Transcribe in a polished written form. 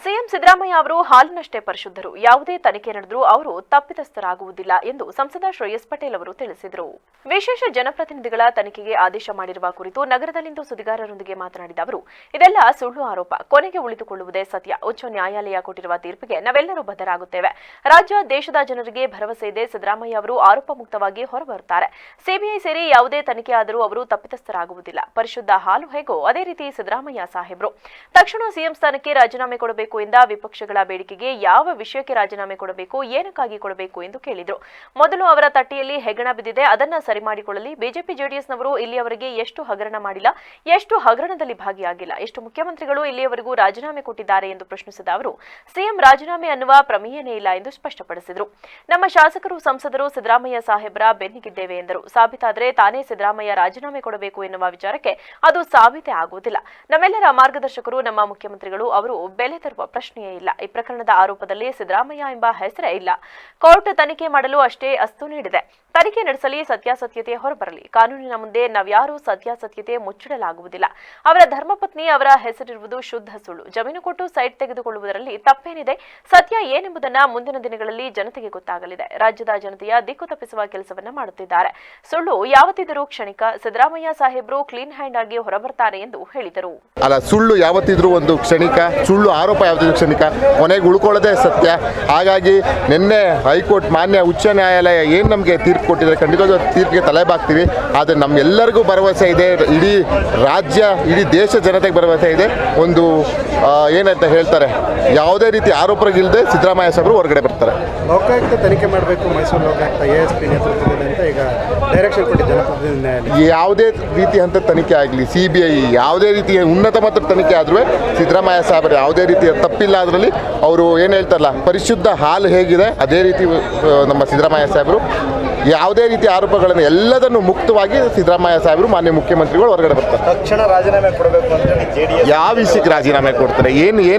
CM Siddaramaiah ಅವರು ಹಾಲಿನಷ್ಟೇ ಪರಿಶುದ್ಧರು, ಯಾವುದೇ ತನಿಖೆ ನಡೆದರೂ ಅವರು ತಪ್ಪಿತಸ್ಥರಾಗುವುದಿಲ್ಲ ಎಂದು ಸಂಸದ ಶ್ರೇಯಸ್ ಪಟೇಲ್ ಅವರು ತಿಳಿಸಿದರು. ವಿಶೇಷ ಜನಪ್ರತಿನಿಧಿಗಳ ತನಿಖೆಗೆ ಆದೇಶ ಮಾಡಿರುವ ಕುರಿತು ನಗರದಲ್ಲಿಂದು ಸುದ್ದಿಗಾರರೊಂದಿಗೆ ಮಾತನಾಡಿದ ಅವರು, ಇದೆಲ್ಲ ಸುಳ್ಳು ಆರೋಪ, ಕೊನೆಗೆ ಉಳಿದುಕೊಳ್ಳುವುದೇ ಸತ್ಯ. ಉಚ್ಚ ನ್ಯಾಯಾಲಯ ಕೊಟ್ಟಿರುವ ತೀರ್ಪಿಗೆ ನಾವೆಲ್ಲರೂ ಬದ್ಧರಾಗುತ್ತೇವೆ. ರಾಜ್ಯ ದೇಶದ ಜನರಿಗೆ ಭರವಸೆ ಇದೆ. ಸಿದ್ದರಾಮಯ್ಯ ಅವರು ಆರೋಪ ಮುಕ್ತವಾಗಿ ಹೊರಬರುತ್ತಾರೆ. ಸಿಬಿಐ ಸೇರಿ ಯಾವುದೇ ತನಿಖೆ ಆದರೂ ಅವರು ತಪ್ಪಿತಸ್ಥರಾಗುವುದಿಲ್ಲ. ಪರಿಶುದ್ಧ ಹಾಲು ಹೇಗೋ ಅದೇ ರೀತಿ ಸಿದ್ದರಾಮಯ್ಯ ಸಾಹೇಬ್ರು. ತಕ್ಷಣ ಸಿಎಂ ಸ್ಥಾನಕ್ಕೆ ರಾಜೀನಾಮೆ ಕೊಡಬೇಕು ಎಂದ ವಿಪಕ್ಷಗಳ ಬೇಡಿಕೆಗೆ ಯಾವ ವಿಷಯಕ್ಕೆ ರಾಜೀನಾಮೆ ಕೊಡಬೇಕು, ಏನಕ್ಕಾಗಿ ಕೊಡಬೇಕು ಎಂದು ಕೇಳಿದರು. ಮೊದಲು ಅವರ ತಟ್ಟೆಯಲ್ಲಿ ಹೆಗಣ ಬಿದ್ದಿದೆ, ಅದನ್ನ ಸರಿ ಮಾಡಿಕೊಳ್ಳಲಿ. ಬಿಜೆಪಿ ಜೆಡಿಎಸ್ನವರು ಇಲ್ಲಿಯವರೆಗೆ ಎಷ್ಟು ಹಗರಣ ಮಾಡಿಲ್ಲ, ಎಷ್ಟು ಹಗರಣದಲ್ಲಿ ಭಾಗಿಯಾಗಿಲ್ಲ, ಎಷ್ಟು ಮುಖ್ಯಮಂತ್ರಿಗಳು ಇಲ್ಲಿಯವರೆಗೂ ರಾಜೀನಾಮೆ ಕೊಟ್ಟಿದ್ದಾರೆ ಎಂದು ಪ್ರಶ್ನಿಸಿದ ಅವರು, ಸಿಎಂ ರಾಜೀನಾಮೆ ಅನ್ನುವ ಪ್ರಮೇಯನೇ ಇಲ್ಲ ಎಂದು ಸ್ಪಷ್ಟಪಡಿಸಿದರು. ನಮ್ಮ ಶಾಸಕರು ಸಂಸದರು ಸಿದ್ದರಾಮಯ್ಯ ಸಾಹೇಬ್ರ ಬೆನ್ನಿಗಿದ್ದೇವೆ ಎಂದರು. ಸಾಬೀತಾದರೆ ತಾನೇ ಸಿದ್ದರಾಮಯ್ಯ ರಾಜೀನಾಮೆ ಕೊಡಬೇಕು ಎನ್ನುವ ವಿಚಾರಕ್ಕೆ ಅದು ಸಾಬೀತೆ ಆಗುವುದಿಲ್ಲ. ನಮ್ಮೆಲ್ಲರ ಮಾರ್ಗದರ್ಶಕರು ನಮ್ಮ ಮುಖ್ಯಮಂತ್ರಿಗಳು, ಅವರು ಬೆಲೆ ತರುವ ಪ್ರಶ್ನೆಯೇ ಇಲ್ಲ. ಈ ಪ್ರಕರಣದ ಆರೋಪದಲ್ಲಿ ಸಿದ್ದರಾಮಯ್ಯ ಎಂಬ ಹೆಸರೇ ಇಲ್ಲ. ಕೋರ್ಟ್ ತನಿಖೆ ಮಾಡಲು ಅಷ್ಟೇ ಅಸ್ತು ನೀಡಿದೆ. ತನಿಖೆ ನಡೆಸಲಿ, ಸತ್ಯಾಸತ್ಯತೆ ಹೊರಬರಲಿ. ಕಾನೂನಿನ ಮುಂದೆ ನಾವ್ಯಾರೂ ಸತ್ಯಾಸತ್ಯತೆ ಮುಚ್ಚಿಡಲಾಗುವುದಿಲ್ಲ. ಅವರ ಧರ್ಮಪತ್ನಿ ಅವರ ಹೆಸರಿರುವುದು ಶುದ್ಧ ಸುಳ್ಳು. ಜಮೀನು ಕೊಟ್ಟು ಸೈಟ್ ತೆಗೆದುಕೊಳ್ಳುವುದರಲ್ಲಿ ತಪ್ಪೇನಿದೆ? ಸತ್ಯ ಏನೆಂಬುದನ್ನ ಮುಂದಿನ ದಿನಗಳಲ್ಲಿ ಜನತೆಗೆ ಗೊತ್ತಾಗಲಿದೆ. ರಾಜ್ಯದ ಜನತೆಯ ದಿಕ್ಕು ತಪ್ಪಿಸುವ ಕೆಲಸವನ್ನ ಮಾಡುತ್ತಿದ್ದಾರೆ. ಸುಳ್ಳು ಯಾವತ್ತಿದ್ರೂ ಕ್ಷಣಿಕ. ಸಿದ್ದರಾಮಯ್ಯ ಸಾಹೇಬ್ರು ಕ್ಲೀನ್ ಹ್ಯಾಂಡ್ ಆಗಿ ಹೊರಬರ್ತಾರೆ ಎಂದು ಹೇಳಿದರು. ಸುಳ್ಳು ಯಾವತ್ತಿದ್ರೂ ಒಂದು ಕ್ಷಣಿಕ, ಸುಳ್ಳು ಆರೋಪ ಯಾವತ್ತಿದ್ರೂ ಕ್ಷಣಿಕ, ಕೊನೆಗೆ ಉಳ್ಕೊಳ್ಳೋದೇ ಸತ್ಯ. ಹಾಗಾಗಿ ನಿನ್ನೆ ಹೈಕೋರ್ಟ್ ಮಾನ್ಯ ಉಚ್ಚ ನ್ಯಾಯಾಲಯ ಏನು ನಮಗೆ ತೀರ್ಪು ಕೊಟ್ಟಿದ್ದಾರೆ, ಖಂಡಿತವಾದ ತೀರ್ಪಿಗೆ ತಲೆಬಾಗ್ತೀವಿ. ಆದರೆ ನಮ್ಮೆಲ್ಲರಿಗೂ ಭರವಸೆ ಇದೆ, ಇಡೀ ರಾಜ್ಯ, ಇಡೀ ದೇಶ ಜನತೆಗೆ ಭರವಸೆ ಇದೆ. ಒಂದು ಏನಂತ ಹೇಳ್ತಾರೆ, ಯಾವುದೇ ರೀತಿ ಆರೋಪಗಳಿಲ್ಲದೆ ಸಿದ್ದರಾಮಯ್ಯ ಸಾಹೇಬರು ಹೊರಗಡೆ ಬರ್ತಾರೆ. ಲೋಕಾಯುಕ್ತ ತನಿಖೆ ಮಾಡಬೇಕು, ಮೈಸೂರು ಲೋಕಾಯುಕ್ತ ASP ನೇತೃತ್ವದಲ್ಲಿ ಅಂತ ಈಗ ಡೈರೆಕ್ಷನ್ ಕೊಟ್ಟು ಜನಪ್ರತಿನಿಧಿ ನ್ಯಾಯಾಲಯ ಯಾವುದೇ ರೀತಿ ಅಂತ ತನಿಖೆ ಆಗಲಿ, CBI ಯಾವುದೇ ರೀತಿಯ ಉನ್ನತ ಮಟ್ಟದ ತನಿಖೆ ಆದರೂ ಸಿದ್ದರಾಮಯ್ಯ ಸಾಹೇಬರು ಯಾವುದೇ ರೀತಿಯ ತಪ್ಪಿಲ್ಲ. ಅದರಲ್ಲಿ ಅವರು ಏನು ಹೇಳ್ತಾರಲ್ಲ, ಪರಿಶುದ್ಧ ಹಾಲು ಹೇಗಿದೆ ಅದೇ ರೀತಿ ನಮ್ಮ ಸಿದ್ದರಾಮಯ್ಯ ಸಾಹೇಬರು ಯಾವುದೇ ರೀತಿಯ ಆರೋಪಗಳನ್ನು ಎಲ್ಲದನ್ನು ಮುಕ್ತವಾಗಿ ಸಿದ್ದರಾಮಯ್ಯ ಸಾಹೇಬರು ಮಾನ್ಯ ಮುಖ್ಯಮಂತ್ರಿಗಳು ಹೊರಗಡೆ ಬರ್ತಾರೆ. ತಕ್ಷಣ ರಾಜೀನಾಮೆ ಕೊಡಬೇಕು ಅಂತ JDS ಯಾವ ವಿಷಯಕ್ಕೆ ರಾಜೀನಾಮೆ ಕೊಡ್ತಾರೆ? ಏನು